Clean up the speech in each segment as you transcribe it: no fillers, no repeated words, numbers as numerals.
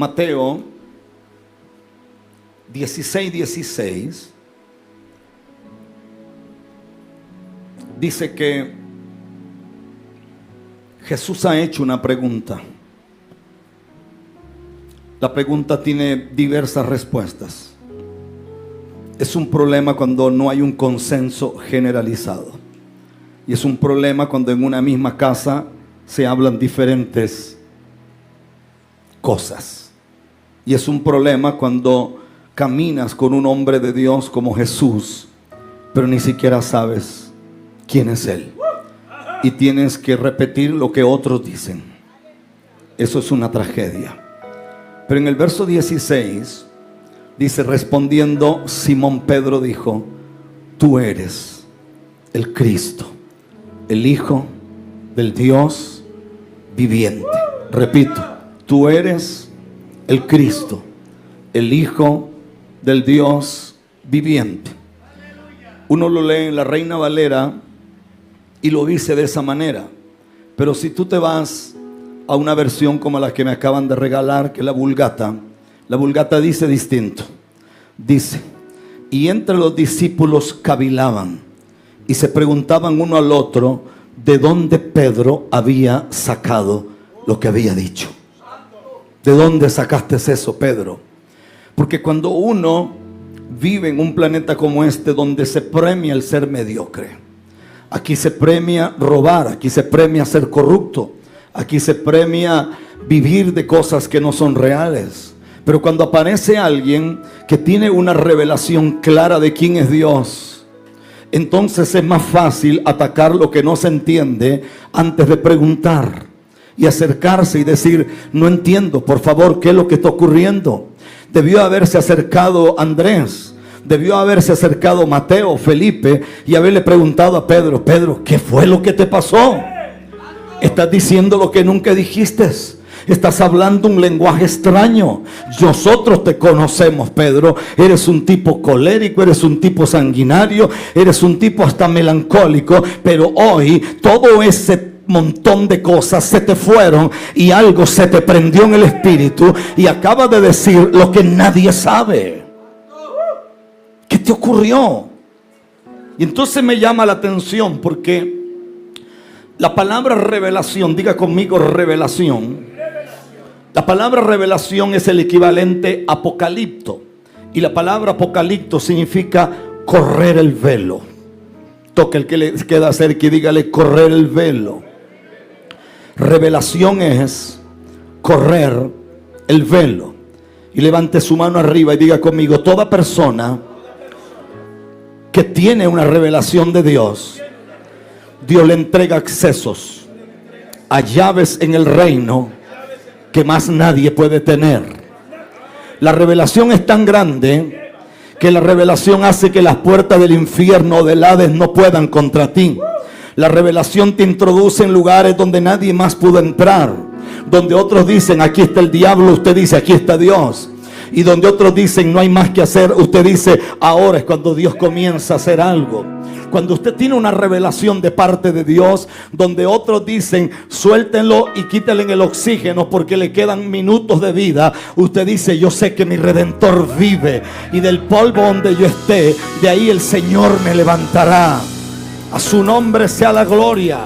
Mateo 16:16 dice que Jesús ha hecho una pregunta. La pregunta tiene diversas respuestas. Es un problema cuando no hay un consenso generalizado. Y es un problema cuando en una misma casa se hablan diferentes cosas. Y es un problema cuando caminas con un hombre de Dios como Jesús, pero ni siquiera sabes quién es Él. Y tienes que repetir lo que otros dicen. Eso es una tragedia. Pero en el verso 16 dice: respondiendo Simón Pedro dijo: tú eres el Cristo, el Hijo del Dios viviente. Repito, tú eres el Cristo, el Hijo del Dios viviente. Uno lo lee en la Reina Valera y lo dice de esa manera. Pero si tú te vas a una versión como la que me acaban de regalar, que es la Vulgata dice distinto. Dice: y entre los discípulos cavilaban y se preguntaban uno al otro de dónde Pedro había sacado lo que había dicho. ¿De dónde sacaste eso, Pedro? Porque cuando uno vive en un planeta como este, donde se premia el ser mediocre, aquí se premia robar, aquí se premia ser corrupto, aquí se premia vivir de cosas que no son reales. Pero cuando aparece alguien que tiene una revelación clara de quién es Dios, entonces es más fácil atacar lo que no se entiende antes de preguntar y acercarse y decir: no entiendo, por favor, ¿qué es lo que está ocurriendo? Debió haberse acercado Andrés, debió haberse acercado Mateo, Felipe, y haberle preguntado a Pedro: Pedro, ¿qué fue lo que te pasó? Estás diciendo lo que nunca dijiste. Estás hablando un lenguaje extraño. Nosotros te conocemos, Pedro. Eres un tipo colérico, eres un tipo sanguinario, eres un tipo hasta melancólico. Pero hoy todo ese montón de cosas se te fueron y algo se te prendió en el espíritu y acabas de decir lo que nadie sabe. ¿Qué te ocurrió? Y entonces me llama la atención porque la palabra revelación, diga conmigo revelación. La palabra revelación es el equivalente a apocalipto. Y la palabra apocalipto significa correr el velo. Toque el que le queda cerca y dígale: correr el velo. Revelación es correr el velo. Y levante su mano arriba y diga conmigo: toda persona que tiene una revelación de Dios, Dios le entrega accesos a llaves en el reino que más nadie puede tener. La revelación es tan grande que la revelación hace que las puertas del infierno o del Hades no puedan contra ti. La revelación te introduce en lugares donde nadie más pudo entrar. Donde otros dicen: aquí está el diablo, usted dice: aquí está Dios. Y donde otros dicen: no hay más que hacer, usted dice: ahora es cuando Dios comienza a hacer algo. Cuando usted tiene una revelación de parte de Dios, donde otros dicen: suéltenlo y quítenle el oxígeno porque le quedan minutos de vida, usted dice: yo sé que mi Redentor vive y del polvo donde yo esté, de ahí el Señor me levantará. A su nombre sea la gloria.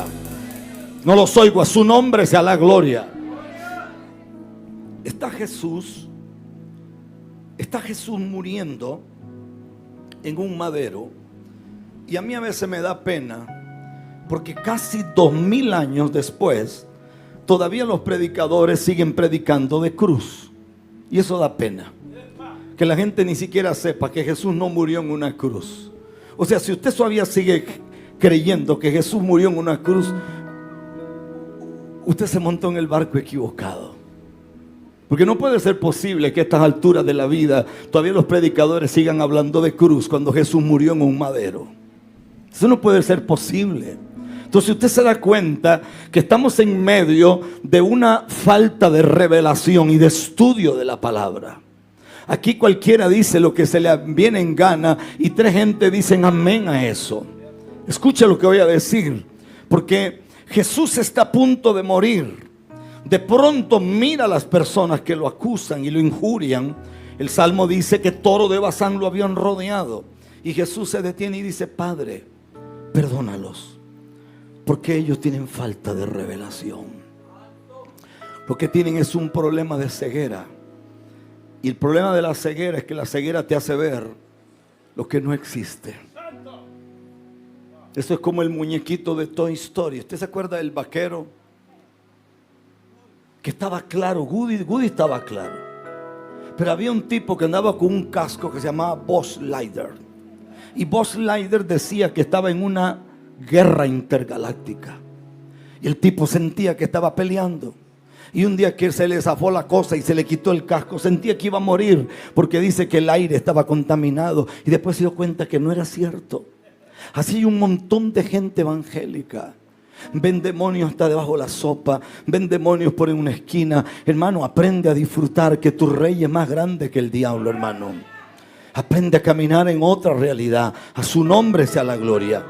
No los oigo. A su nombre sea la gloria. Está Jesús muriendo en un madero. Y a mí a veces me da pena, porque casi 2000 años después, todavía los predicadores siguen predicando de cruz. Y eso da pena, que la gente ni siquiera sepa que Jesús no murió en una cruz. O sea, si usted todavía sigue creyendo que Jesús murió en una cruz, usted se montó en el barco equivocado. Porque no puede ser posible que a estas alturas de la vida todavía los predicadores sigan hablando de cruz cuando Jesús murió en un madero. Eso no puede ser posible. Entonces usted se da cuenta que estamos en medio de una falta de revelación y de estudio de la palabra. Aquí cualquiera dice lo que se le viene en gana y tres gente dicen amén a eso. Escucha lo que voy a decir, porque Jesús está a punto de morir. De pronto mira a las personas que lo acusan y lo injurian. El Salmo dice que toro de Bazán lo habían rodeado. Y Jesús se detiene y dice: Padre, perdónalos, porque ellos tienen falta de revelación. Lo que tienen es un problema de ceguera. Y el problema de la ceguera es que la ceguera te hace ver lo que no existe. Eso es como el muñequito de Toy Story. ¿Usted se acuerda del vaquero? Que estaba claro, Woody estaba claro. Pero había un tipo que andaba con un casco que se llamaba Buzz Lightyear. Y Buzz Lightyear decía que estaba en una guerra intergaláctica. Y el tipo sentía que estaba peleando. Y un día que se le zafó la cosa y se le quitó el casco, sentía que iba a morir, porque dice que el aire estaba contaminado. Y después se dio cuenta que no era cierto. Así hay un montón de gente evangélica. Ven demonios hasta debajo de la sopa, ven demonios por en una esquina. Hermano, aprende a disfrutar que tu rey es más grande que el diablo, hermano. Aprende a caminar en otra realidad. A su nombre sea la gloria.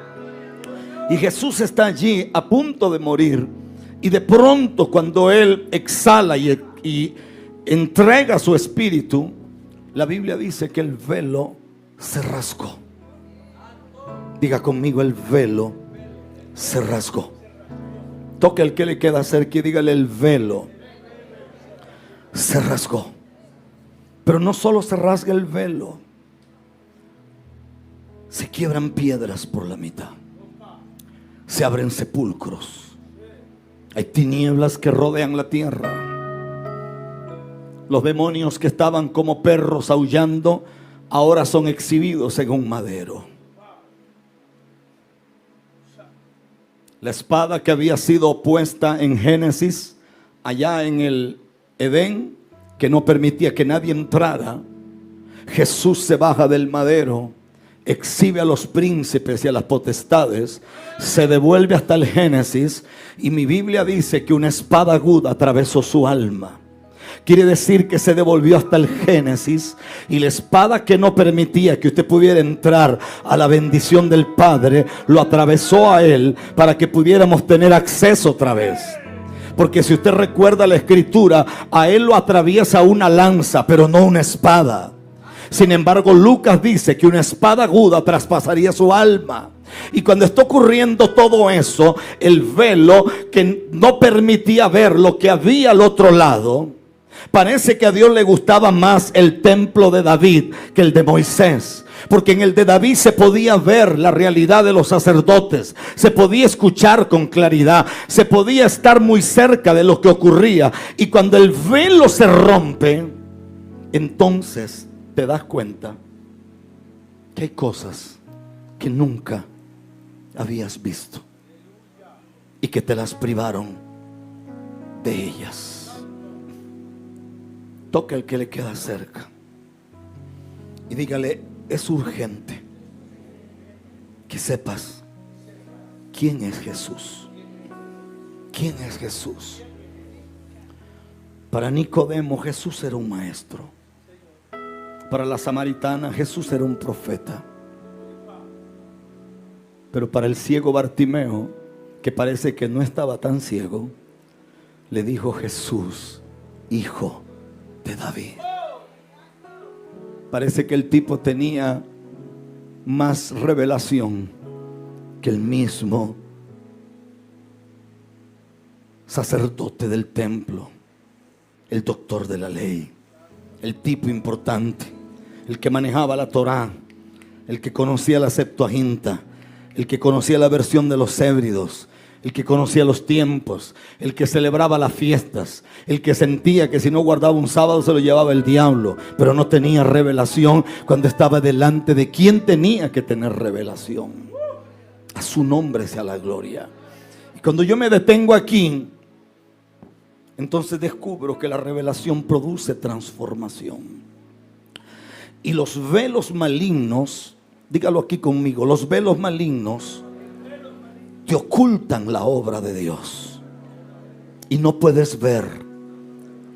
Y Jesús está allí a punto de morir. Y de pronto, cuando Él exhala y entrega su espíritu, la Biblia dice que el velo se rasgó. Diga conmigo: el velo se rasgó. Toque al que le queda cerca y dígale: el velo se rasgó. Pero no solo se rasga el velo, se quiebran piedras por la mitad, se abren sepulcros. Hay tinieblas que rodean la tierra. Los demonios que estaban como perros aullando ahora son exhibidos en un madero. La espada que había sido puesta en Génesis, allá en el Edén, que no permitía que nadie entrara, Jesús se baja del madero, exhibe a los príncipes y a las potestades, se devuelve hasta el Génesis, y mi Biblia dice que una espada aguda atravesó su alma. Quiere decir que se devolvió hasta el Génesis, y la espada que no permitía que usted pudiera entrar a la bendición del Padre, lo atravesó a Él para que pudiéramos tener acceso otra vez. Porque si usted recuerda la escritura, a Él lo atraviesa una lanza, pero no una espada. Sin embargo, Lucas dice que una espada aguda traspasaría su alma. Y cuando está ocurriendo todo eso, el velo que no permitía ver lo que había al otro lado, parece que a Dios le gustaba más el templo de David que el de Moisés. Porque en el de David se podía ver la realidad de los sacerdotes, se podía escuchar con claridad, se podía estar muy cerca de lo que ocurría. Y cuando el velo se rompe, entonces te das cuenta que hay cosas que nunca habías visto y que te las privaron de ellas. Toca al que le queda cerca y dígale: es urgente que sepas quién es Jesús. ¿Quién es Jesús? Para Nicodemo, Jesús era un maestro. Para la samaritana, Jesús era un profeta. Pero para el ciego Bartimeo, que parece que no estaba tan ciego, le dijo: Jesús, hijo de David. Parece que el tipo tenía más revelación que el mismo sacerdote del templo, el doctor de la ley, el tipo importante, el que manejaba la Torá, el que conocía la Septuaginta, el que conocía la versión de los Hébridos, el que conocía los tiempos, el que celebraba las fiestas, el que sentía que si no guardaba un sábado se lo llevaba el diablo, pero no tenía revelación cuando estaba delante de quien tenía que tener revelación. A su nombre sea la gloria. Y cuando yo me detengo aquí, entonces descubro que la revelación produce transformación. Y los velos malignos, dígalo aquí conmigo, los velos malignos te ocultan la obra de Dios y no puedes ver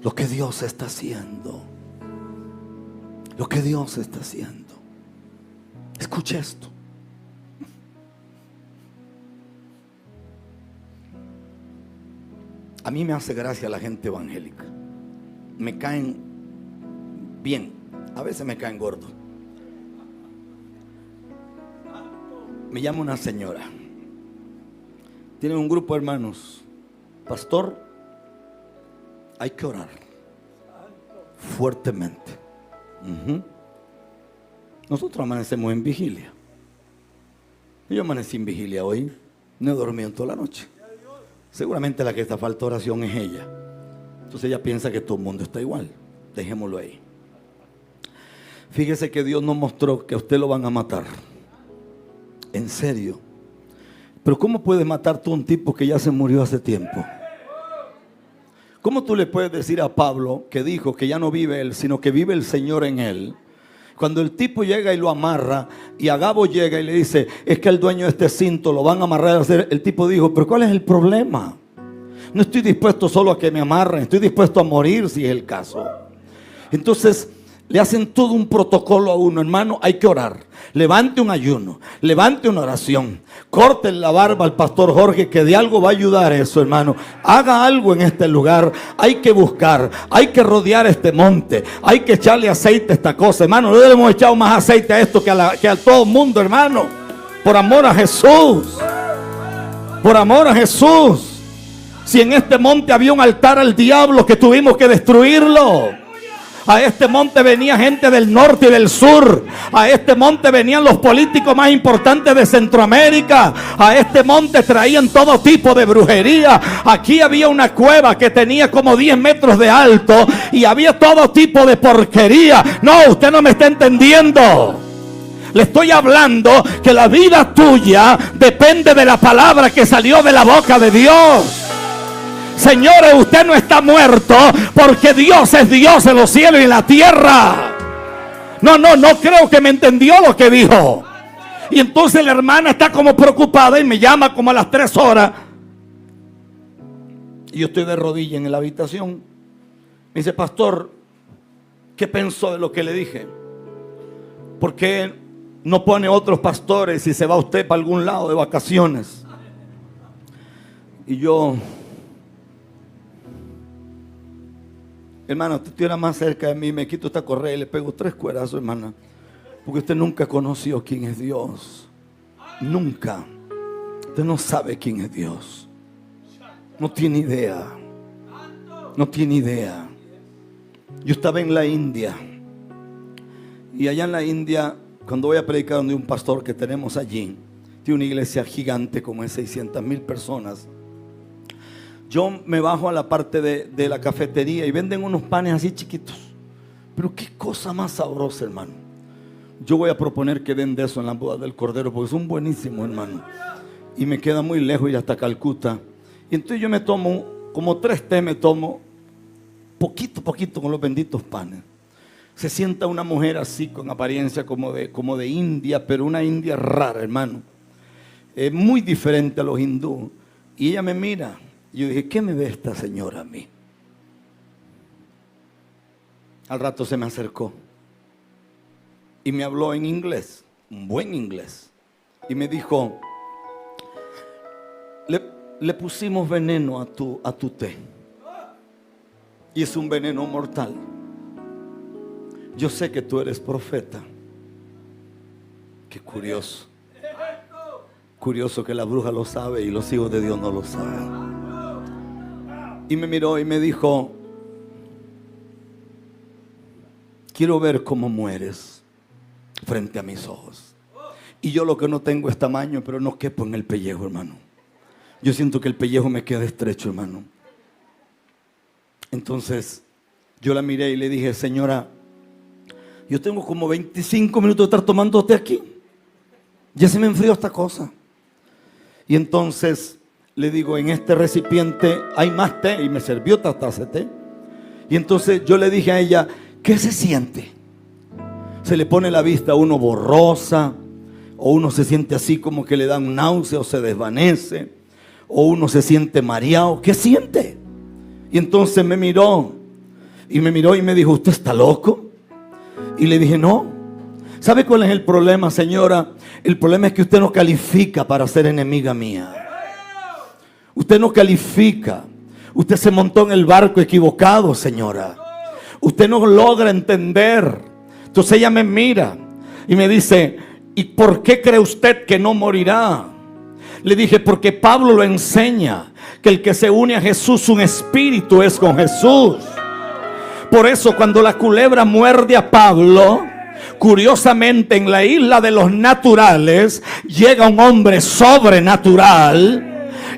lo que Dios está haciendo. Lo que Dios está haciendo. Escuche esto. A mí me hace gracia la gente evangélica. Me caen bien, a veces me caen gordos. Me llama una señora, tiene un grupo de hermanos. Pastor, hay que orar fuertemente. Nosotros amanecemos en vigilia. Yo amanecí en vigilia hoy, no he dormido en toda la noche. Seguramente la que está falta oración es ella. Entonces ella piensa que todo el mundo está igual. Dejémoslo ahí. Fíjese que Dios nos mostró que a usted lo van a matar. En serio. Pero ¿cómo puedes matar tú a un tipo que ya se murió hace tiempo? ¿Cómo tú le puedes decir a Pablo, que dijo que ya no vive él, sino que vive el Señor en él? Cuando el tipo llega y lo amarra, y Agabo llega y le dice, es que el dueño de este cinto lo van a amarrar a hacer. El tipo dijo, pero ¿cuál es el problema? No estoy dispuesto solo a que me amarren, estoy dispuesto a morir si es el caso. Entonces le hacen todo un protocolo a uno. Hermano, hay que orar. Levante un ayuno, levante una oración, corte la barba al pastor Jorge, que de algo va a ayudar eso, hermano. Haga algo en este lugar. Hay que buscar, hay que rodear este monte, hay que echarle aceite a esta cosa, hermano. No le hemos echado más aceite a esto que a todo el mundo, hermano. Por amor a Jesús, por amor a Jesús. Si en este monte había un altar al diablo que tuvimos que destruirlo. A este monte venía gente del norte y del sur. A este monte venían los políticos más importantes de Centroamérica. A este monte traían todo tipo de brujería. Aquí había una cueva que tenía como 10 metros de alto y había todo tipo de porquería. No, usted no me está entendiendo. Le estoy hablando que la vida tuya depende de la palabra que salió de la boca de Dios. Señores, usted no está muerto, porque Dios es Dios en los cielos y en la tierra. No creo que me entendió lo que dijo. Y entonces la hermana está como preocupada y me llama como a las 3 horas. Y yo estoy de rodillas en la habitación. Me dice, pastor, ¿qué pensó de lo que le dije? ¿Por qué no pone otros pastores y se va usted para algún lado de vacaciones? Y yo... Hermano, usted estuviera más cerca de mí, me quito esta correa y le pego 3 cuerazos, hermana. Porque usted nunca conoció quién es Dios. Nunca. Usted no sabe quién es Dios. No tiene idea. No tiene idea. Yo estaba en la India. Y allá en la India, cuando voy a predicar donde un pastor que tenemos allí, tiene una iglesia gigante como de 600,000 personas. Yo me bajo a la parte de la cafetería y venden unos panes así chiquitos. Pero qué cosa más sabrosa, hermano. Yo voy a proponer que den de eso en la boda del Cordero, porque son buenísimos, hermano. Y me queda muy lejos ir hasta Calcuta. Y entonces yo me tomo, como 3 té me tomo, poquito con los benditos panes. Se sienta una mujer así, con apariencia como de India, pero una India rara, hermano. Muy diferente a los hindúes. Y ella me mira. Y yo dije, ¿qué me ve esta señora a mí? Al rato se me acercó y me habló en inglés, un buen inglés. Y me dijo, le pusimos veneno a tu té. Y es un veneno mortal. Yo sé que tú eres profeta. Qué curioso. Curioso que la bruja lo sabe y los hijos de Dios no lo saben. Y me miró y me dijo, quiero ver cómo mueres frente a mis ojos. Y yo lo que no tengo es tamaño, pero no quepo en el pellejo, hermano. Yo siento que el pellejo me queda estrecho, hermano. Entonces yo la miré y le dije, señora, yo tengo como 25 minutos de estar tomando té aquí. Ya se me enfrió esta cosa. Y entonces le digo, en este recipiente hay más té. Y me sirvió otra taza de té. Y entonces yo le dije a ella, ¿qué se siente? Se le pone la vista a uno borrosa, o uno se siente así como que le dan náusea o se desvanece, o uno se siente mareado. ¿Qué siente? Y entonces me miró y me dijo, ¿usted está loco? Y le dije, no. ¿Sabe cuál es el problema, señora? El problema es que usted no califica para ser enemiga mía. Usted no califica. Usted se montó en el barco equivocado, señora. Usted no logra entender. Entonces ella me mira y me dice: ¿y por qué cree usted que no morirá? Le dije: porque Pablo lo enseña, que el que se une a Jesús, un espíritu es con Jesús. Por eso cuando la culebra muerde a Pablo, curiosamente en la isla de los naturales llega un hombre sobrenatural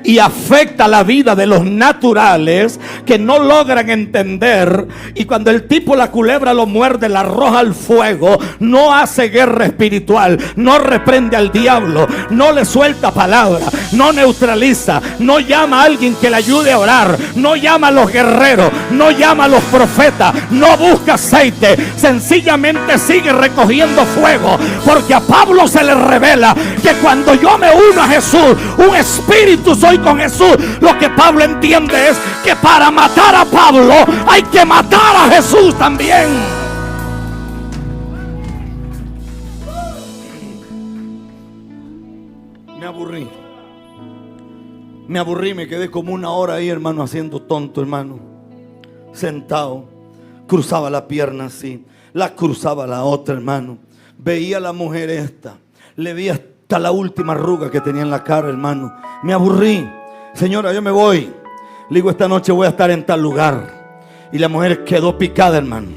y afecta la vida de los naturales que no logran entender. Y cuando el tipo, la culebra, lo muerde, la arroja al fuego, no hace guerra espiritual, no reprende al diablo, no le suelta palabra, no neutraliza, no llama a alguien que le ayude a orar, no llama a los guerreros, no llama a los profetas, no busca aceite, sencillamente sigue recogiendo fuego. Porque a Pablo se le revela que cuando yo me uno a Jesús, un espíritu soy con Jesús. Lo que Pablo entiende es que para matar a Pablo hay que matar a Jesús también. Me aburrí, me quedé como una hora ahí, hermano, haciendo tonto, hermano, sentado. Cruzaba la pierna así, la cruzaba la otra, hermano. Veía a la mujer esta, le vi hasta la última arruga que tenía en la cara, hermano. Me aburrí. Señora, yo me voy. Le digo: esta noche voy a estar en tal lugar. Y la mujer quedó picada, hermano.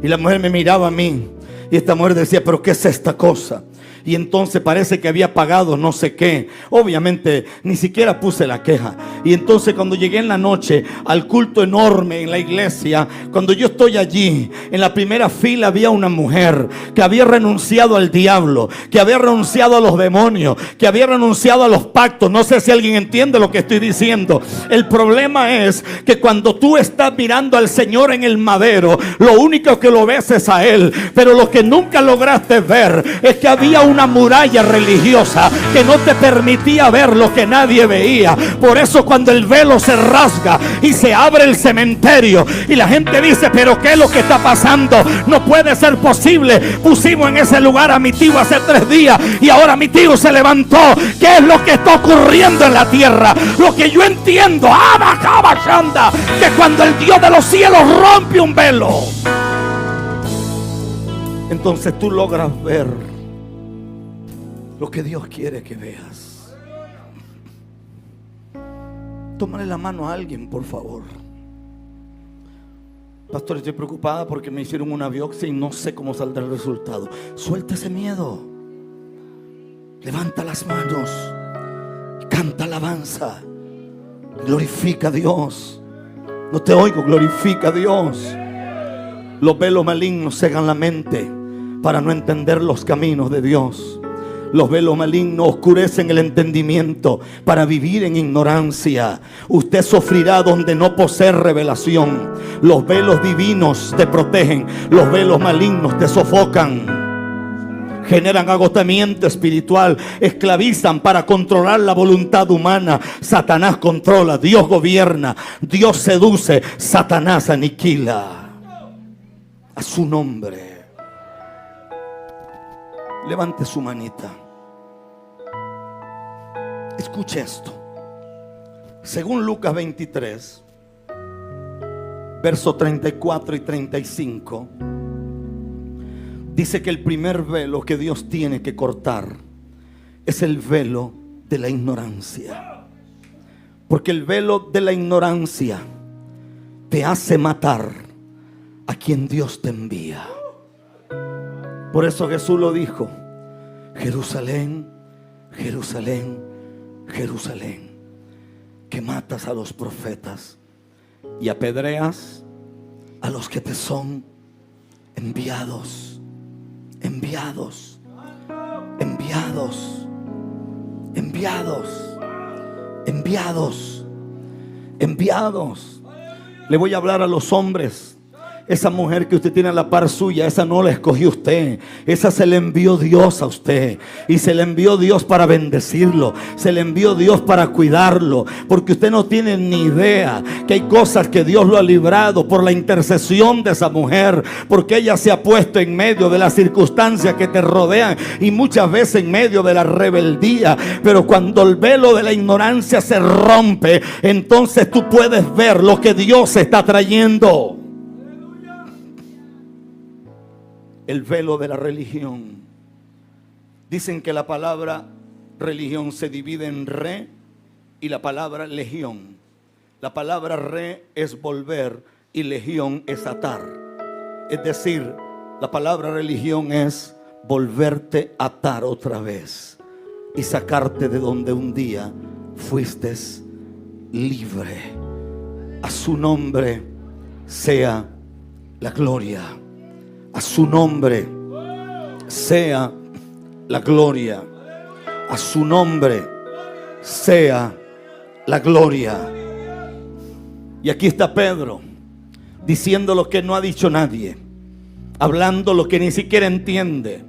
Y la mujer me miraba a mí. Y esta mujer decía: ¿pero qué es esta cosa? Y entonces parece que había pagado no sé qué. Obviamente ni siquiera puse la queja. Y entonces cuando llegué en la noche al culto enorme en la iglesia, cuando yo estoy allí, en la primera fila había una mujer que había renunciado al diablo, que había renunciado a los demonios, que había renunciado a los pactos. No sé si alguien entiende lo que estoy diciendo. El problema es que cuando tú estás mirando al Señor en el madero, lo único que lo ves es a Él. Pero lo que nunca lograste ver es que había una muralla religiosa que no te permitía ver lo que nadie veía. Por eso cuando el velo se rasga y se abre el cementerio y la gente dice: ¿pero qué es lo que está pasando? No puede ser posible. Pusimos en ese lugar a mi tío hace 3 días y ahora mi tío se levantó. ¿Qué es lo que está ocurriendo en la tierra? Lo que yo entiendo, que cuando el Dios de los cielos rompe un velo, entonces tú logras ver lo que Dios quiere que veas. Tómale la mano a alguien, por favor. Pastor, estoy preocupada porque me hicieron una biopsia y no sé cómo saldrá el resultado. Suelta ese miedo. Levanta las manos. Canta alabanza. Glorifica a Dios. No te oigo. Glorifica a Dios. Los velos malignos cegan la mente para no entender los caminos de Dios. Los velos malignos oscurecen el entendimiento para vivir en ignorancia. Usted sufrirá donde no posee revelación. Los velos divinos te protegen. Los velos malignos te sofocan. Generan agotamiento espiritual. Esclavizan para controlar la voluntad humana. Satanás controla, Dios gobierna. Dios seduce, Satanás aniquila. A su nombre. Levante su manita. Escuche esto. Según Lucas 23, versos 34 y 35, dice que el primer velo que Dios tiene que cortar es el velo de la ignorancia. Porque el velo de la ignorancia te hace matar a quien Dios te envía. Por eso Jesús lo dijo: Jerusalén, Jerusalén, Jerusalén, que matas a los profetas y apedreas a los que te son enviados, enviados, enviados, enviados, enviados, enviados. Le voy a hablar a los hombres Esa mujer que usted tiene a la par suya, esa no la escogió usted. Esa se le envió Dios a usted. Y se le envió Dios para bendecirlo. Se le envió Dios para cuidarlo. Porque usted no tiene ni idea que hay cosas que Dios lo ha librado por la intercesión de esa mujer. Porque ella se ha puesto en medio de las circunstancias que te rodean. Y muchas veces en medio de la rebeldía. Pero cuando el velo de la ignorancia se rompe, entonces tú puedes ver lo que Dios está trayendo. El velo de la religión. Dicen que la palabra religión se divide en re y la palabra legión. La palabra re es volver y legión es atar. Es decir, la palabra religión es volverte a atar otra vez y sacarte de donde un día fuiste libre. A su nombre sea la gloria. A su nombre sea la gloria. A su nombre sea la gloria. Y aquí está Pedro diciendo lo que no ha dicho nadie, hablando lo que ni siquiera entiende,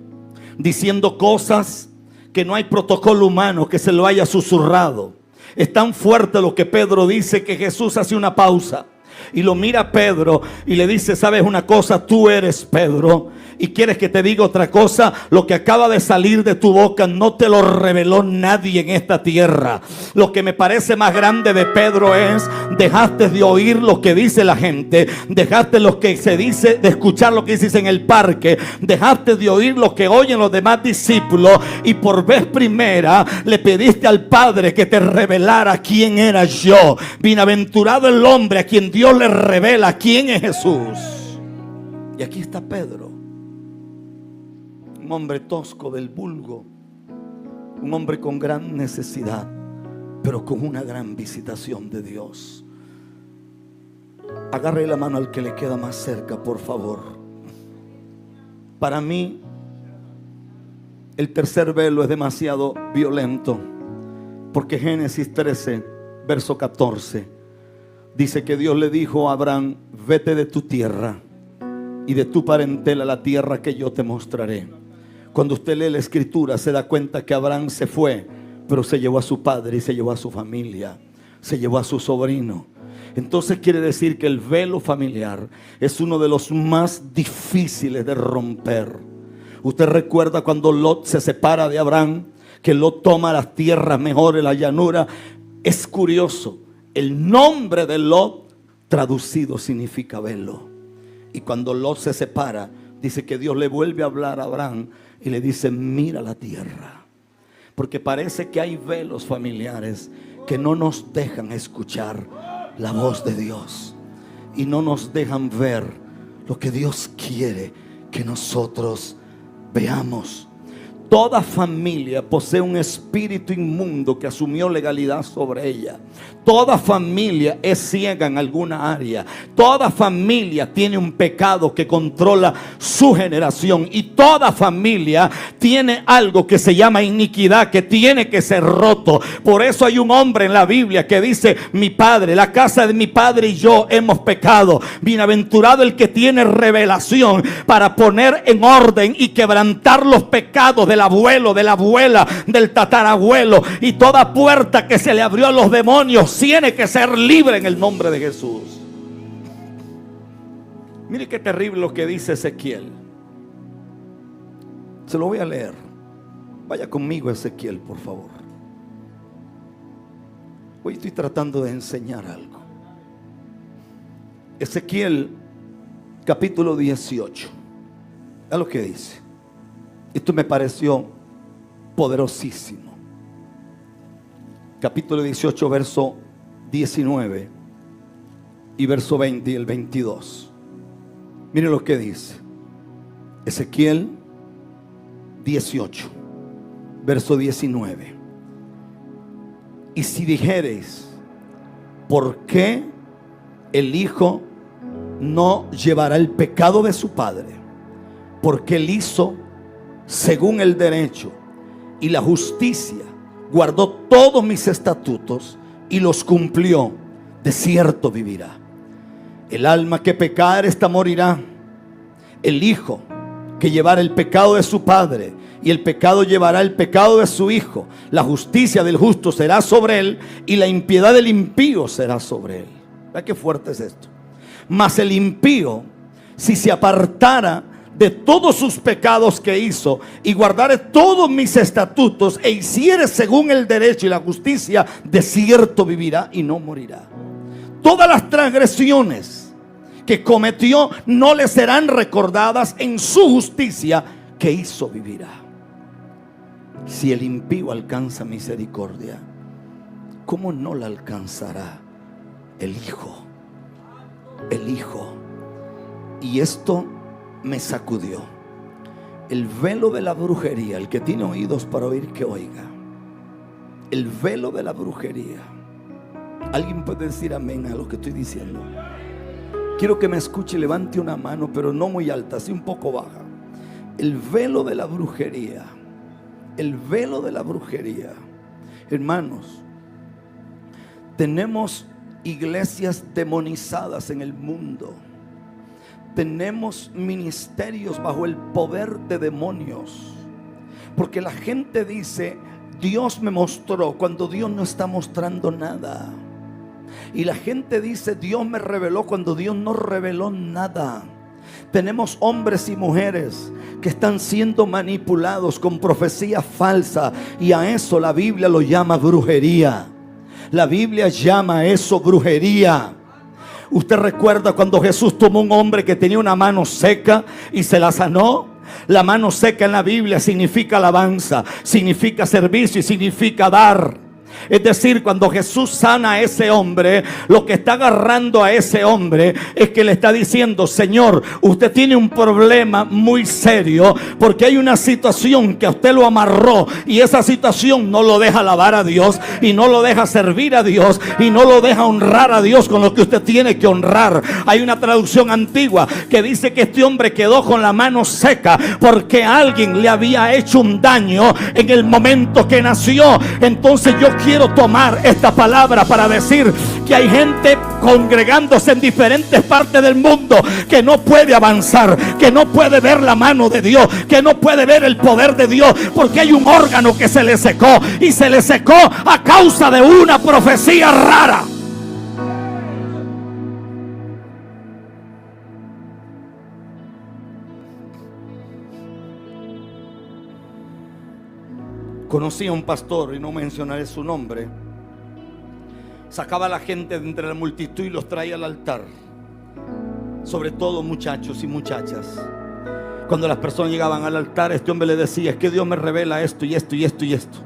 diciendo cosas que no hay protocolo humano que se lo haya susurrado. Es tan fuerte lo que Pedro dice que Jesús hace una pausa y lo mira a Pedro y le dice: ¿sabes una cosa? Tú eres Pedro. ¿Y quieres que te diga otra cosa? Lo que acaba de salir de tu boca no te lo reveló nadie en esta tierra. Lo que me parece más grande de Pedro es: dejaste de oír lo que dice la gente, dejaste lo que se dice, de escuchar lo que dices en el parque, dejaste de oír lo que oyen los demás discípulos, y por vez primera le pediste al Padre que te revelara quién era yo. Bienaventurado el hombre a quien Dios le revela quién es Jesús. Y aquí está Pedro, un hombre tosco del vulgo, un hombre con gran necesidad, pero con una gran visitación de Dios. Agarre la mano al que le queda más cerca, por favor. Para mí, el tercer velo es demasiado violento, porque Génesis 13, verso 14, dice que Dios le dijo a Abraham: vete de tu tierra y de tu parentela a la tierra que yo te mostraré. Cuando usted lee la escritura se da cuenta que Abraham se fue, pero se llevó a su padre y se llevó a su familia, se llevó a su sobrino. Entonces quiere decir que el velo familiar es uno de los más difíciles de romper. Usted recuerda cuando Lot se separa de Abraham, que Lot toma las tierras mejores, la llanura. Es curioso, el nombre de Lot traducido significa velo. Y cuando Lot se separa, dice que Dios le vuelve a hablar a Abraham y le dice: mira la tierra. Porque parece que hay velos familiares que no nos dejan escuchar la voz de Dios y no nos dejan ver lo que Dios quiere que nosotros veamos. Toda familia posee un espíritu inmundo que asumió legalidad sobre ella. Toda familia es ciega en alguna área. Toda familia tiene un pecado que controla su generación. Y toda familia tiene algo que se llama iniquidad, que tiene que ser roto. Por eso hay un hombre en la Biblia que dice: mi padre, la casa de mi padre y yo hemos pecado. Bienaventurado el que tiene revelación para poner en orden y quebrantar los pecados del abuelo, de la abuela, del tatarabuelo. Y toda puerta que se le abrió a los demonios tiene que ser libre en el nombre de Jesús. Mire qué terrible lo que dice Ezequiel. Se lo voy a leer. Vaya conmigo a Ezequiel, por favor. Hoy estoy tratando de enseñar algo. Ezequiel capítulo 18. Vean lo que dice. Esto me pareció poderosísimo. Capítulo 18, verso 19 y verso 20 y el 22. Miren lo que dice Ezequiel 18, verso 19. Y si dijereis: ¿por qué el hijo no llevará el pecado de su padre? Porque él hizo según el derecho y la justicia, guardó todos mis estatutos y los cumplió, de cierto vivirá. El alma que pecare, esta morirá. El hijo que llevara el pecado de su padre, y el pecado llevará el pecado de su hijo. La justicia del justo será sobre él, y la impiedad del impío será sobre él. ¿Vea qué fuerte es esto? Mas el impío, si se apartara de todos sus pecados que hizo, y guardare todos mis estatutos, e hiciere según el derecho y la justicia, de cierto vivirá y no morirá. Todas las transgresiones que cometió no le serán recordadas, en su justicia que hizo vivirá. Si el impío alcanza misericordia, ¿cómo no la alcanzará el Hijo? El Hijo. Y esto me sacudió. El velo de la brujería, el que tiene oídos para oír, que oiga. El velo de la brujería. ¿Alguien puede decir amén a lo que estoy diciendo? Quiero que me escuche, levante una mano, pero no muy alta, así un poco baja. El velo de la brujería. El velo de la brujería. Hermanos, tenemos iglesias demonizadas en el mundo. Tenemos ministerios bajo el poder de demonios. Porque la gente dice, Dios me mostró, cuando Dios no está mostrando nada. Y la gente dice, Dios me reveló, cuando Dios no reveló nada. Tenemos hombres y mujeres que están siendo manipulados con profecía falsa, y a eso la Biblia lo llama brujería. La Biblia llama a eso brujería. ¿Usted recuerda cuando Jesús tomó un hombre que tenía una mano seca y se la sanó? La mano seca en la Biblia significa alabanza, significa servicio y significa dar. Es decir, cuando Jesús sana a ese hombre, lo que está agarrando a ese hombre es que le está diciendo, Señor, usted tiene un problema muy serio, porque hay una situación que a usted lo amarró, y esa situación no lo deja alabar a Dios, y no lo deja servir a Dios, y no lo deja honrar a Dios con lo que usted tiene que honrar. Hay una traducción antigua que dice que este hombre quedó con la mano seca porque alguien le había hecho un daño en el momento que nació. Entonces yo quiero tomar esta palabra para decir que hay gente congregándose en diferentes partes del mundo que no puede avanzar, que no puede ver la mano de Dios, que no puede ver el poder de Dios, porque hay un órgano que se le secó, y se le secó a causa de una profecía rara. Conocí a un pastor, y no mencionaré su nombre. Sacaba a la gente de entre la multitud y los traía al altar, sobre todo muchachos y muchachas. Cuando las personas llegaban al altar, este hombre le decía, es que Dios me revela esto y esto y esto y esto.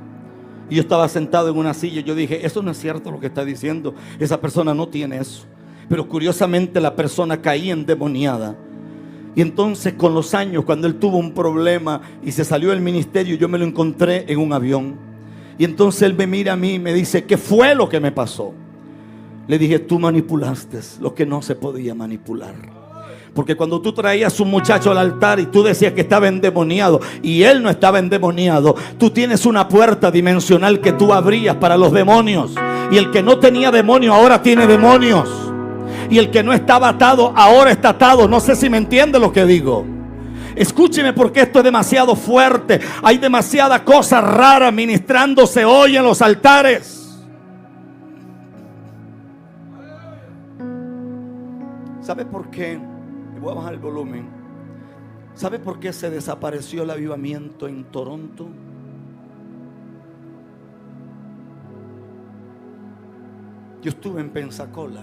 Y yo estaba sentado en una silla y yo dije, eso no es cierto lo que está diciendo, esa persona no tiene eso. Pero curiosamente la persona caía endemoniada. Y entonces con los años, cuando él tuvo un problema y se salió del ministerio, yo me lo encontré en un avión. Y entonces él me mira a mí y me dice, ¿qué fue lo que me pasó? Le dije, tú manipulaste lo que no se podía manipular. Porque cuando tú traías un muchacho al altar y tú decías que estaba endemoniado y él no estaba endemoniado, tú tienes una puerta dimensional que tú abrías para los demonios. Y el que no tenía demonio ahora tiene demonios. Y el que no estaba atado ahora está atado. No sé si me entiende lo que digo. Escúcheme, porque esto es demasiado fuerte. Hay demasiada cosa rara ministrándose hoy en los altares. ¿Sabe por qué? Voy a bajar el volumen. ¿Sabe por qué se desapareció el avivamiento en Toronto? Yo estuve en Pensacola.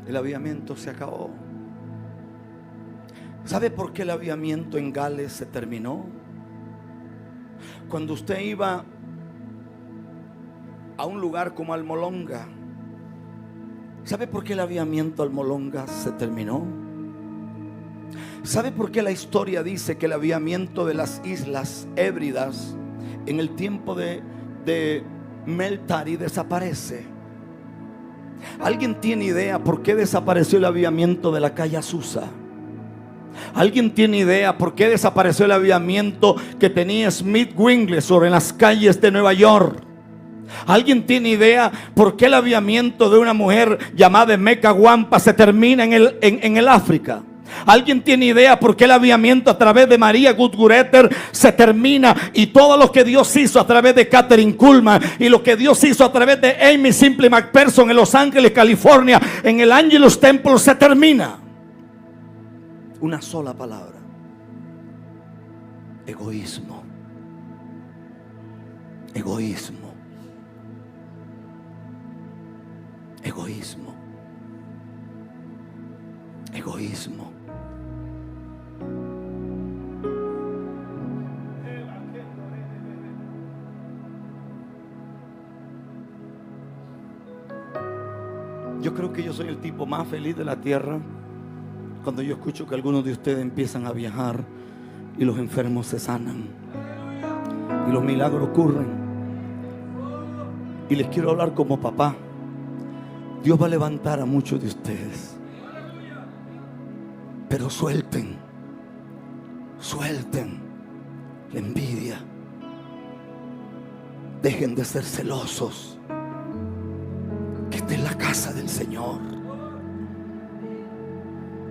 El avivamiento se acabó. ¿Sabe por qué el avivamiento en Gales se terminó? Cuando usted iba a un lugar como Almolonga, ¿sabe por qué el avivamiento Almolonga se terminó? ¿Sabe por qué la historia dice que el avivamiento de las Islas Hébridas en el tiempo de Meltari desaparece? ¿Alguien tiene idea por qué desapareció el avivamiento de la calle Azusa? ¿Alguien tiene idea por qué desapareció el avivamiento que tenía Smith Wigglesworth en las calles de Nueva York? ¿Alguien tiene idea por qué el avivamiento de una mujer llamada Emeka Wampa se termina en el África? ¿Alguien tiene idea por qué el avivamiento a través de María Gutgureter se termina, y todo lo que Dios hizo a través de Kathryn Kuhlman y lo que Dios hizo a través de Amy Simple McPherson en Los Ángeles, California, en el Angelus Temple, se termina? Una sola palabra: egoísmo. Egoísmo. Egoísmo. Egoísmo. Yo creo que yo soy el tipo más feliz de la tierra cuando yo escucho que algunos de ustedes empiezan a viajar y los enfermos se sanan y los milagros ocurren. Y les quiero hablar como papá. Dios va a levantar a muchos de ustedes, pero suelten la envidia. Dejen de ser celosos. Que esté en la casa del Señor.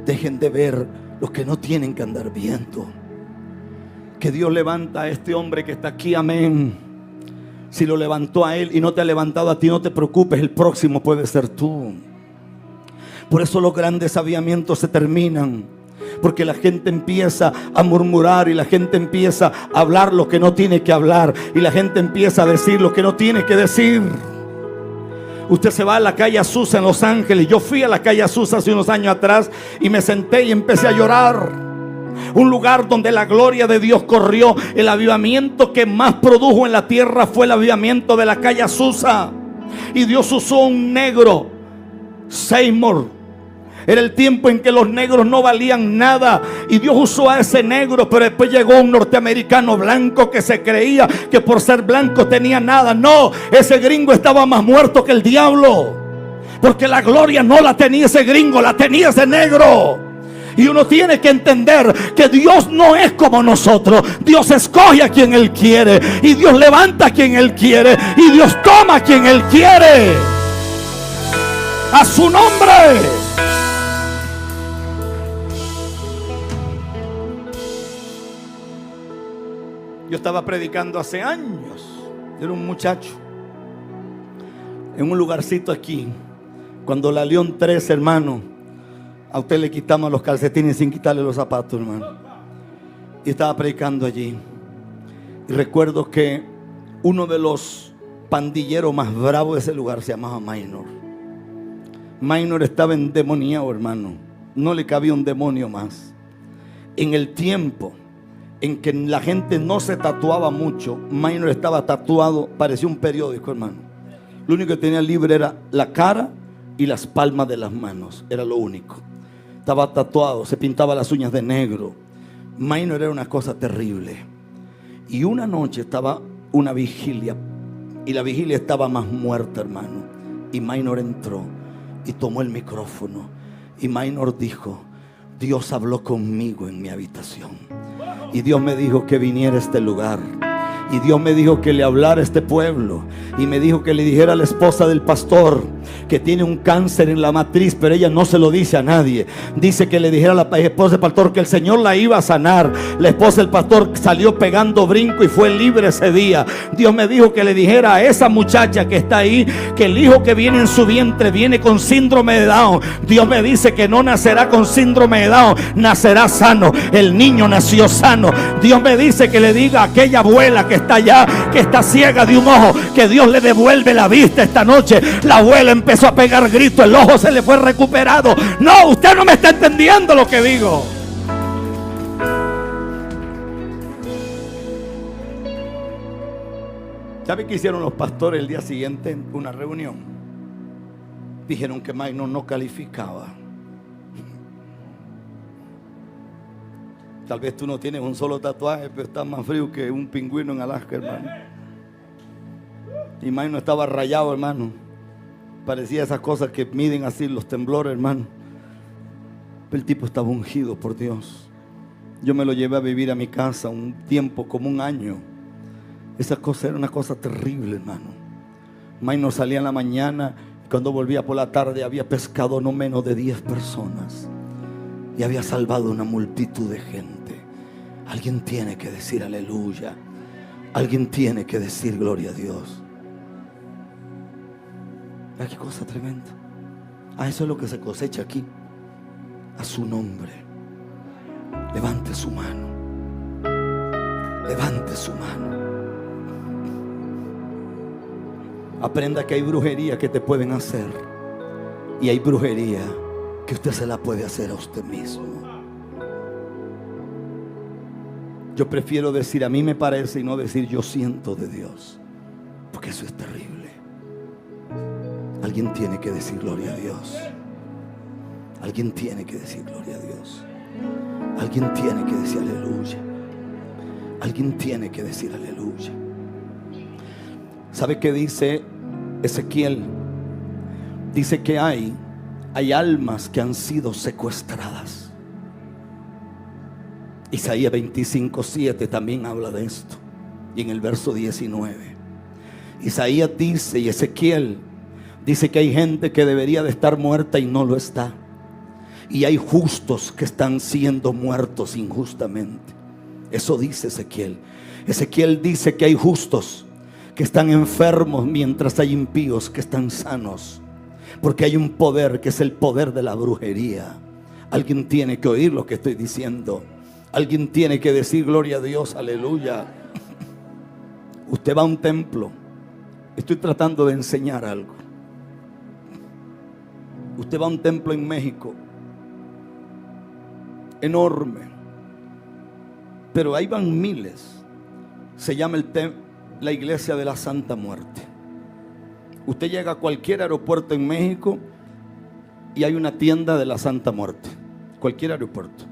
Dejen de ver lo que no tienen que andar viendo. Que Dios levanta a este hombre que está aquí, amén. Si lo levantó a él y no te ha levantado a ti, no te preocupes, el próximo puede ser tú. Por eso los grandes avivamientos se terminan, porque la gente empieza a murmurar y la gente empieza a hablar lo que no tiene que hablar, y la gente empieza a decir lo que no tiene que decir. Usted se va a la calle Azusa en Los Ángeles. Yo fui a la calle Azusa hace unos años atrás y me senté y empecé a llorar. Un lugar donde la gloria de Dios corrió. El avivamiento que más produjo en la tierra fue el avivamiento de la calle Azusa. Y Dios usó un negro, Seymour. Era el tiempo en que los negros no valían nada, y Dios usó a ese negro. Pero después llegó un norteamericano blanco que se creía que por ser blanco tenía nada. No, ese gringo estaba más muerto que el diablo, porque la gloria no la tenía ese gringo, la tenía ese negro. Y uno tiene que entender que Dios no es como nosotros. Dios escoge a quien Él quiere, y Dios levanta a quien Él quiere, y Dios toma a quien Él quiere. A su nombre. Yo estaba predicando hace años. Era un muchacho en un lugarcito aquí. Cuando la León 3, hermano, a usted le quitamos los calcetines sin quitarle los zapatos, hermano. Y estaba predicando allí. Y recuerdo que uno de los pandilleros más bravos de ese lugar se llamaba Minor. Minor estaba endemoniado, hermano. No le cabía un demonio más. En el tiempo en que la gente no se tatuaba mucho, Minor estaba tatuado, parecía un periódico, hermano. Lo único que tenía libre era la cara y las palmas de las manos. Era lo único. Estaba tatuado, se pintaba las uñas de negro. Minor era una cosa terrible. Y una noche estaba una vigilia, y la vigilia estaba más muerta, hermano. Y Minor entró y tomó el micrófono, y Minor dijo: Dios habló conmigo en mi habitación, y Dios me dijo que viniera a este lugar, y Dios me dijo que le hablara a este pueblo, y me dijo que le dijera a la esposa del pastor que tiene un cáncer en la matriz, pero ella no se lo dice a nadie. Dice que le dijera a la esposa del pastor que el Señor la iba a sanar. La esposa del pastor salió pegando brinco y fue libre ese día. Dios me dijo que le dijera a esa muchacha que está ahí que el hijo que viene en su vientre viene con síndrome de Down. Dios me dice que no nacerá con síndrome de Down, nacerá sano. El niño nació sano. Dios me dice que le diga a aquella abuela que está allá, que está ciega de un ojo, que Dios le devuelve la vista esta noche. La abuela empezó a pegar gritos, el ojo se le fue recuperado. No, usted no me está entendiendo lo que digo. ¿Sabe qué hicieron los pastores el día siguiente en una reunión? Dijeron que Minor no calificaba. Tal vez tú no tienes un solo tatuaje, pero estás más frío que un pingüino en Alaska, hermano. Y Minor estaba rayado, hermano. Parecía esas cosas que miden así los temblores, hermano. Pero el tipo estaba ungido por Dios. Yo me lo llevé a vivir a mi casa un tiempo, como un año. Esa cosa era una cosa terrible, hermano. Maynor salía en la mañana, cuando volvía por la tarde había pescado no menos de 10 personas y había salvado una multitud de gente. Alguien tiene que decir aleluya. Alguien tiene que decir gloria a Dios. ¿Qué cosa tremenda? Eso es lo que se cosecha aquí. A su nombre. Levante su mano. Levante su mano. Aprenda que hay brujería que te pueden hacer. Y hay brujería que usted se la puede hacer a usted mismo. Yo prefiero decir a mí me parece y no decir yo siento de Dios, porque eso es terrible. Alguien tiene que decir gloria a Dios. Alguien tiene que decir gloria a Dios. Alguien tiene que decir aleluya. Alguien tiene que decir aleluya. ¿Sabe qué dice Ezequiel? Dice que hay almas que han sido secuestradas. Isaías 25:7 también habla de esto. Y en el verso 19 Isaías dice, y Ezequiel dice que hay gente que debería de estar muerta y no lo está. Y hay justos que están siendo muertos injustamente. Eso dice Ezequiel. Ezequiel dice que hay justos que están enfermos mientras hay impíos que están sanos. Porque hay un poder que es el poder de la brujería. Alguien tiene que oír lo que estoy diciendo. Alguien tiene que decir gloria a Dios, aleluya. Usted va a un templo. Estoy tratando de enseñar algo. Usted va a un templo en México, enorme, pero ahí van miles. Se llama la iglesia de la Santa Muerte. Usted llega a cualquier aeropuerto en México y hay una tienda de la Santa Muerte. Cualquier aeropuerto.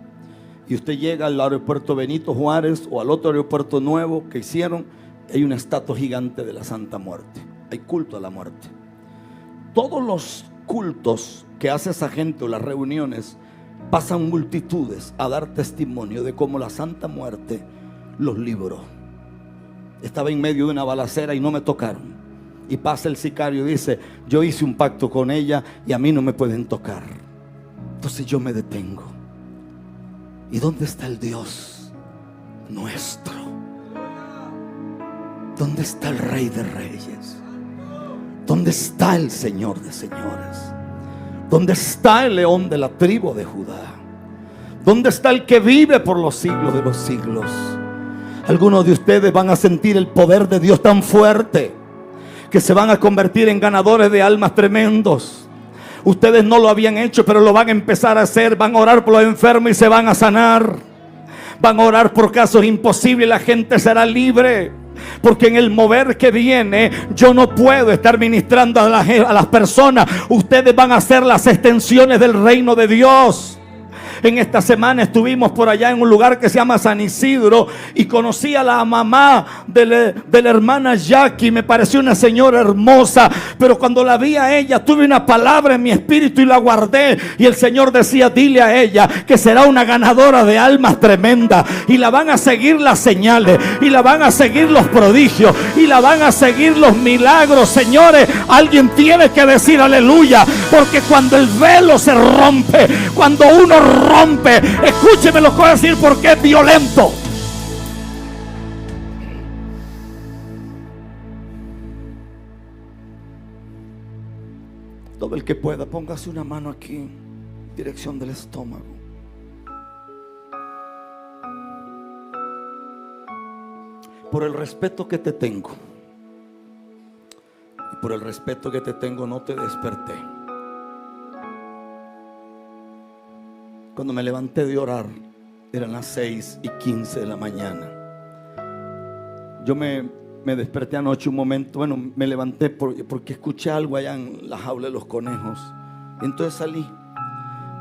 Y usted llega al aeropuerto Benito Juárez o al otro aeropuerto nuevo que hicieron, hay una estatua gigante de la Santa Muerte. Hay culto a la muerte. Todos los cultos que hace esa gente o las reuniones, pasan multitudes a dar testimonio de cómo la Santa Muerte los libró. Estaba en medio de una balacera y no me tocaron. Y pasa el sicario y dice, yo hice un pacto con ella y a mí no me pueden tocar. Entonces yo me detengo. ¿Y dónde está el Dios nuestro? ¿Dónde está el Rey de Reyes? ¿Dónde está el Señor de Señores? ¿Dónde está el León de la tribu de Judá? ¿Dónde está el que vive por los siglos de los siglos? Algunos de ustedes van a sentir el poder de Dios tan fuerte que se van a convertir en ganadores de almas tremendos. Ustedes no lo habían hecho, pero lo van a empezar a hacer. Van a orar por los enfermos y se van a sanar. Van a orar por casos imposibles y la gente será libre. Porque en el mover que viene, yo no puedo estar ministrando a las personas. Ustedes van a ser las extensiones del reino de Dios. En esta semana estuvimos por allá en un lugar que se llama San Isidro y conocí a la mamá de la hermana Jackie. Me pareció una señora hermosa, pero cuando la vi a ella tuve una palabra en mi espíritu y la guardé. Y el Señor decía, dile a ella que será una ganadora de almas tremenda y la van a seguir las señales y la van a seguir los prodigios y la van a seguir los milagros. Señores, alguien tiene que decir aleluya, porque cuando el velo se rompe, cuando uno rompe, escúcheme lo que voy a decir porque es violento. Todo el que pueda, póngase una mano aquí, dirección del estómago. Por el respeto que te tengo y por el respeto que te tengo, no te desperté. Cuando me levanté de orar, eran las 6:15 de la mañana. Yo me desperté anoche un momento. Bueno, me levanté porque escuché algo allá en la jaula de los conejos. Entonces salí,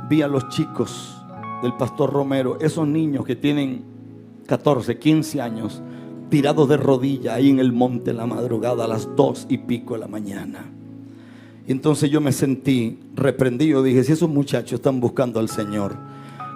vi a los chicos del pastor Romero, esos niños que tienen 14, 15 años, tirados de rodillas ahí en el monte en la madrugada a las 2:00 de la mañana. Y entonces yo me sentí reprendido. Dije, si esos muchachos están buscando al Señor,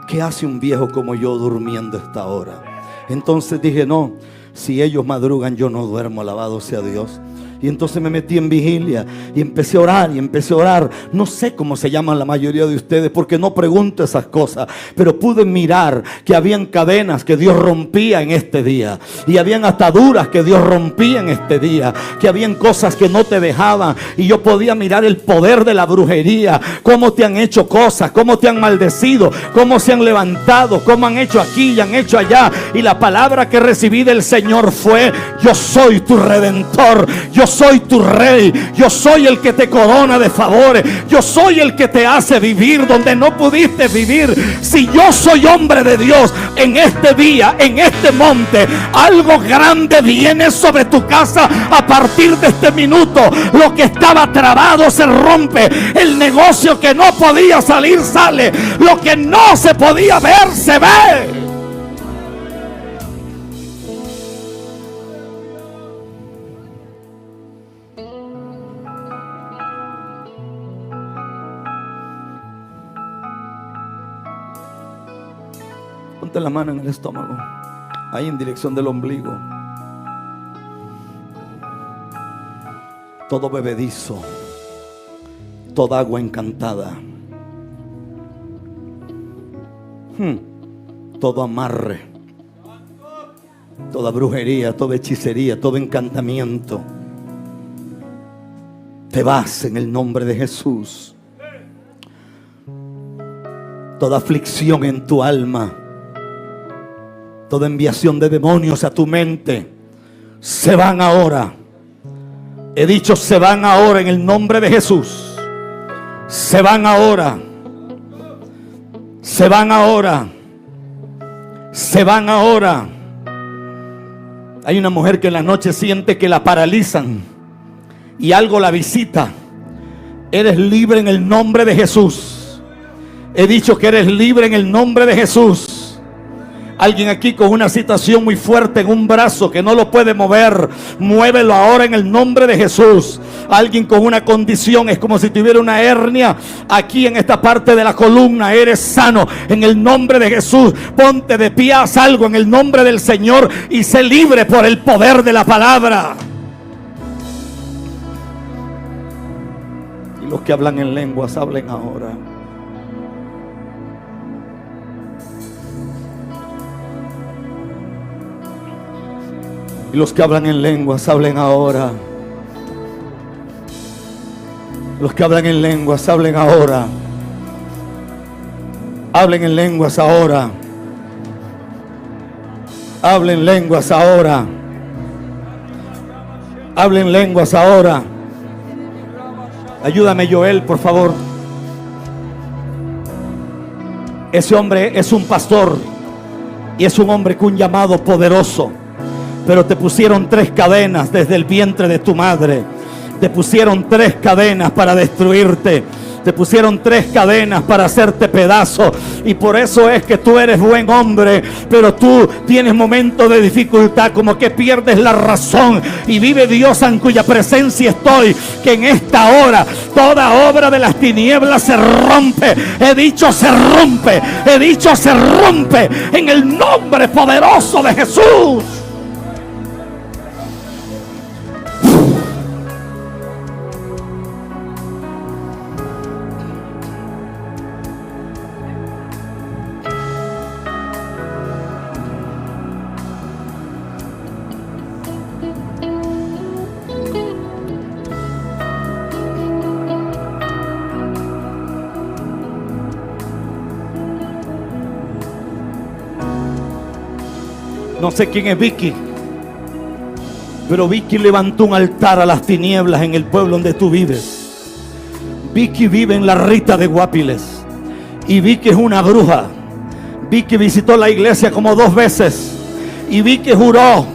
¿qué hace un viejo como yo durmiendo a esta hora? Entonces dije, no, Si ellos madrugan, yo no duermo, alabado sea Dios. Y entonces me metí en vigilia y empecé a orar y empecé a orar. No sé cómo se llaman la mayoría de ustedes, porque no pregunto esas cosas, pero pude mirar que habían cadenas que Dios rompía en este día, y habían ataduras que Dios rompía en este día, que habían cosas que no te dejaban, y yo podía mirar el poder de la brujería, cómo te han hecho cosas, cómo te han maldecido, cómo se han levantado, cómo han hecho aquí y han hecho allá. Y la palabra que recibí del Señor fue: yo soy tu redentor, yo soy tu rey, yo soy el que te corona de favores, yo soy el que te hace vivir donde no pudiste vivir. Si yo soy hombre de Dios, en este día, en este monte, algo grande viene sobre tu casa. A partir de este minuto, lo que estaba trabado se rompe, el negocio que no podía salir sale, lo que no se podía ver se ve. Ponte la mano en el estómago, ahí en dirección del ombligo. Todo bebedizo, toda agua encantada, todo amarre, toda brujería, toda hechicería, todo encantamiento, te vas en el nombre de Jesús. Toda aflicción en tu alma, toda enviación de demonios a tu mente, se van ahora. He dicho, se van ahora en el nombre de Jesús. Se van ahora. Se van ahora. Se van ahora. Hay una mujer que en la noche siente que la paralizan y algo la visita. Eres libre en el nombre de Jesús. He dicho que eres libre en el nombre de Jesús. Alguien aquí con una situación muy fuerte en un brazo que no lo puede mover, muévelo ahora en el nombre de Jesús. Alguien con una condición, es como si tuviera una hernia aquí en esta parte de la columna, eres sano en el nombre de Jesús. Ponte de pie, haz algo en el nombre del Señor y sé libre por el poder de la palabra. Y los que hablan en lenguas, hablen ahora. Y los que hablan en lenguas, hablen ahora. Los que hablan en lenguas, hablen ahora. Hablen en lenguas ahora. Hablen lenguas ahora. Hablen lenguas ahora. Ayúdame, Joel, por favor. Ese hombre es un pastor y es un hombre con un llamado poderoso. Pero te pusieron 3 cadenas desde el vientre de tu madre. Te pusieron 3 cadenas para destruirte. Te pusieron 3 cadenas para hacerte pedazo. Y por eso es que tú eres buen hombre, pero tú tienes momentos de dificultad, como que pierdes la razón. Y vive Dios en cuya presencia estoy, que en esta hora toda obra de las tinieblas se rompe. He dicho se rompe. He dicho se rompe en el nombre poderoso de Jesús. No sé quién es Vicky, pero Vicky levantó un altar a las tinieblas en el pueblo donde tú vives. Vicky vive en la Rita de Guapiles y Vicky es una bruja. Vicky visitó la iglesia como 2 veces y Vicky juró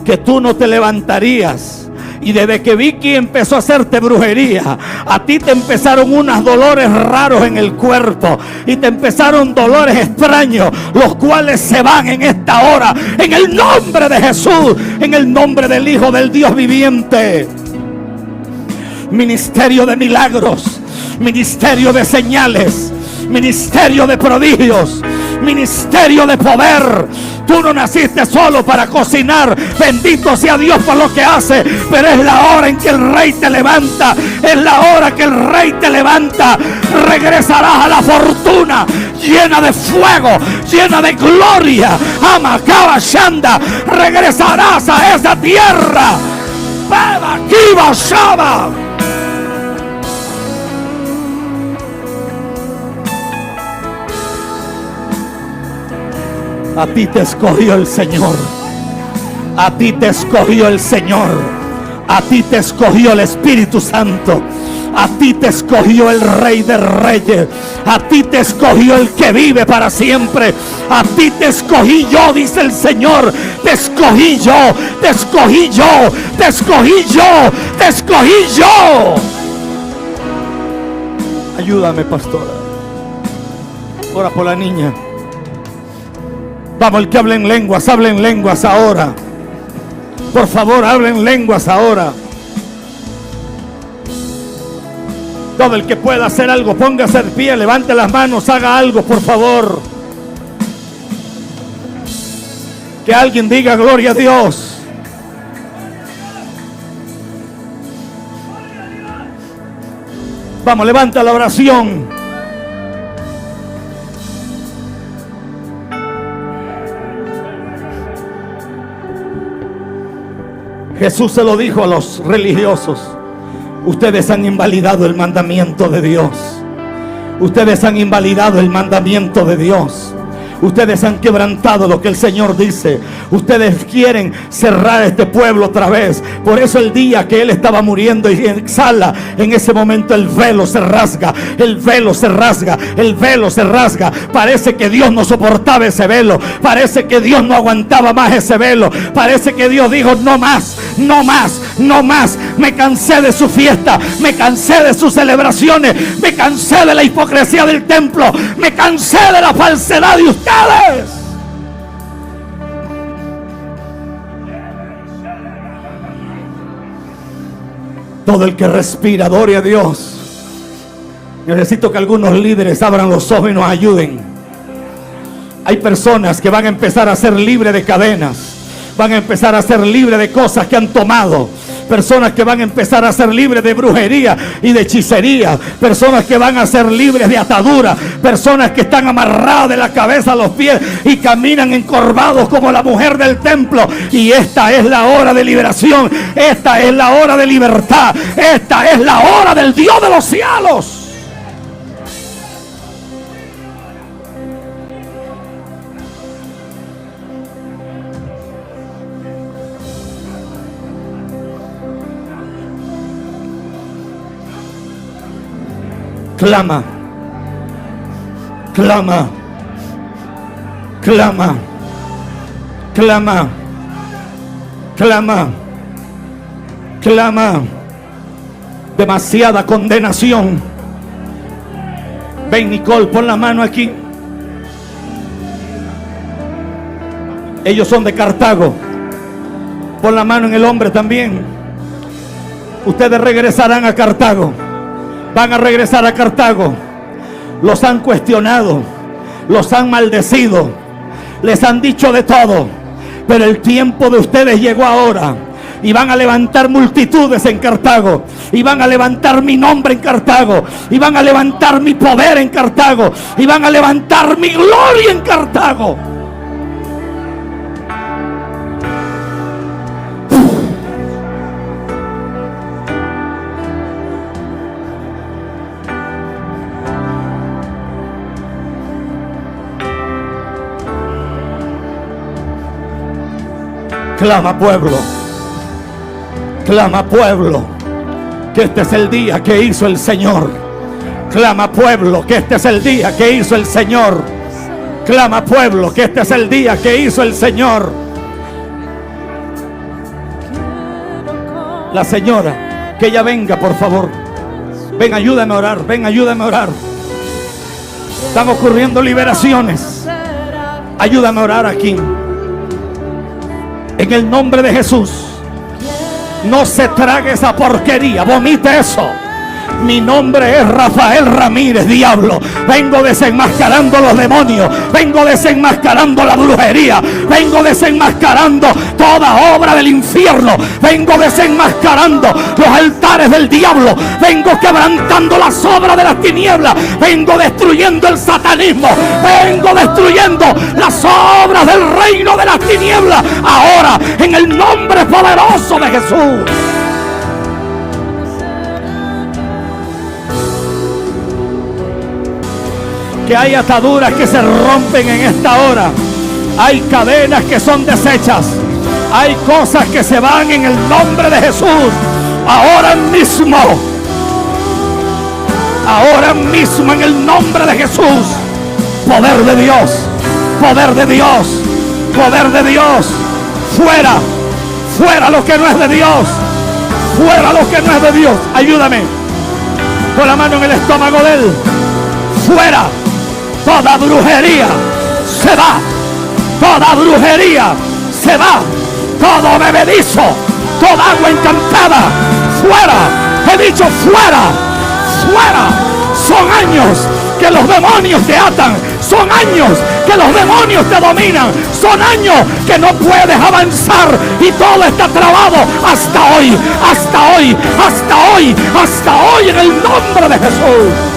que tú no te levantarías. Y desde que Vicky empezó a hacerte brujería, a ti te empezaron unos dolores raros en el cuerpo y te empezaron dolores extraños, los cuales se van en esta hora, en el nombre de Jesús, en el nombre del Hijo del Dios viviente. Ministerio de milagros, ministerio de señales, ministerio de prodigios, ministerio de poder. Tú no naciste solo para cocinar. Bendito sea Dios por lo que hace. Pero es la hora en que el Rey te levanta. Es la hora que el Rey te levanta. Regresarás a la fortuna llena de fuego, llena de gloria. Amacaba Shanda. Regresarás a esa tierra. Beba Kiba Shaba. A ti te escogió el Señor. A ti te escogió el Señor. A ti te escogió el Espíritu Santo. A ti te escogió el Rey de Reyes. A ti te escogió el que vive para siempre. A ti te escogí yo, dice el Señor. Te escogí yo. Te escogí yo. Te escogí yo. Te escogí yo. Ayúdame, pastora. Ora por la niña. Vamos, el que hable en lenguas ahora. Por favor, hablen lenguas ahora. Todo el que pueda hacer algo, póngase de pie, levante las manos, haga algo, por favor. Que alguien diga gloria a Dios. Vamos, levanta la oración. Jesús se lo dijo a los religiosos: ustedes han invalidado el mandamiento de Dios. Ustedes han invalidado el mandamiento de Dios. Ustedes han quebrantado lo que el Señor dice. Ustedes quieren cerrar este pueblo otra vez. Por eso el día que Él estaba muriendo y exhala, en ese momento el velo se rasga. El velo se rasga. El velo se rasga. Parece que Dios no soportaba ese velo. Parece que Dios no aguantaba más ese velo. Parece que Dios dijo: no más, no más, no más. Me cansé de su fiesta. Me cansé de sus celebraciones. Me cansé de la hipocresía del templo. Me cansé de la falsedad de ustedes. Todo el que respira, adore a Dios. Necesito que algunos líderes abran los ojos y nos ayuden. Hay personas que van a empezar a ser libres de cadenas. Van a empezar a ser libres de cosas que han tomado. Personas que van a empezar a ser libres de brujería y de hechicería. Personas que van a ser libres de atadura. Personas que están amarradas de la cabeza a los pies y caminan encorvados como la mujer del templo. Y esta es la hora de liberación. Esta es la hora de libertad. Esta es la hora del Dios de los cielos. Clama, clama, clama, clama, clama, clama. Demasiada condenación. Ven, Nicole, pon la mano aquí. Ellos son de Cartago. Pon la mano en el hombre también. Ustedes regresarán a Cartago. Van a regresar a Cartago. Los han cuestionado, los han maldecido, les han dicho de todo, pero el tiempo de ustedes llegó ahora. Y van a levantar multitudes en Cartago. Y van a levantar mi nombre en Cartago. Y van a levantar mi poder en Cartago. Y van a levantar mi gloria en Cartago. Clama, pueblo. Clama, pueblo, que este es el día que hizo el Señor. Clama, pueblo, que este es el día que hizo el Señor. Clama, pueblo, que este es el día que hizo el Señor. La señora, que ella venga, por favor. Ven, ayúdame a orar. Ven, ayúdame a orar. Están ocurriendo liberaciones. Ayúdame a orar aquí. En el nombre de Jesús. No se trague esa porquería. Vomite eso. Mi nombre es Rafael Ramírez, diablo. Vengo desenmascarando los demonios. Vengo desenmascarando la brujería. Vengo desenmascarando toda obra del infierno. Vengo desenmascarando los altares del diablo. Vengo quebrantando las obras de las tinieblas. Vengo destruyendo el satanismo. Vengo destruyendo las obras del reino de las tinieblas. Ahora, en el nombre poderoso de Jesús. Que hay ataduras que se rompen en esta hora. Hay cadenas que son deshechas. Hay cosas que se van en el nombre de Jesús. Ahora mismo. Ahora mismo en el nombre de Jesús. Poder de Dios. Poder de Dios. Poder de Dios. Fuera. Fuera lo que no es de Dios. Fuera lo que no es de Dios. Ayúdame. Pon la mano en el estómago de él. Fuera. Toda brujería se va. Toda brujería se va. Todo bebedizo. Toda agua encantada. Fuera. He dicho fuera. Fuera. Son años que los demonios te atan. Son años que los demonios te dominan. Son años que no puedes avanzar y todo está trabado hasta hoy. Hasta hoy. Hasta hoy. Hasta hoy en el nombre de Jesús.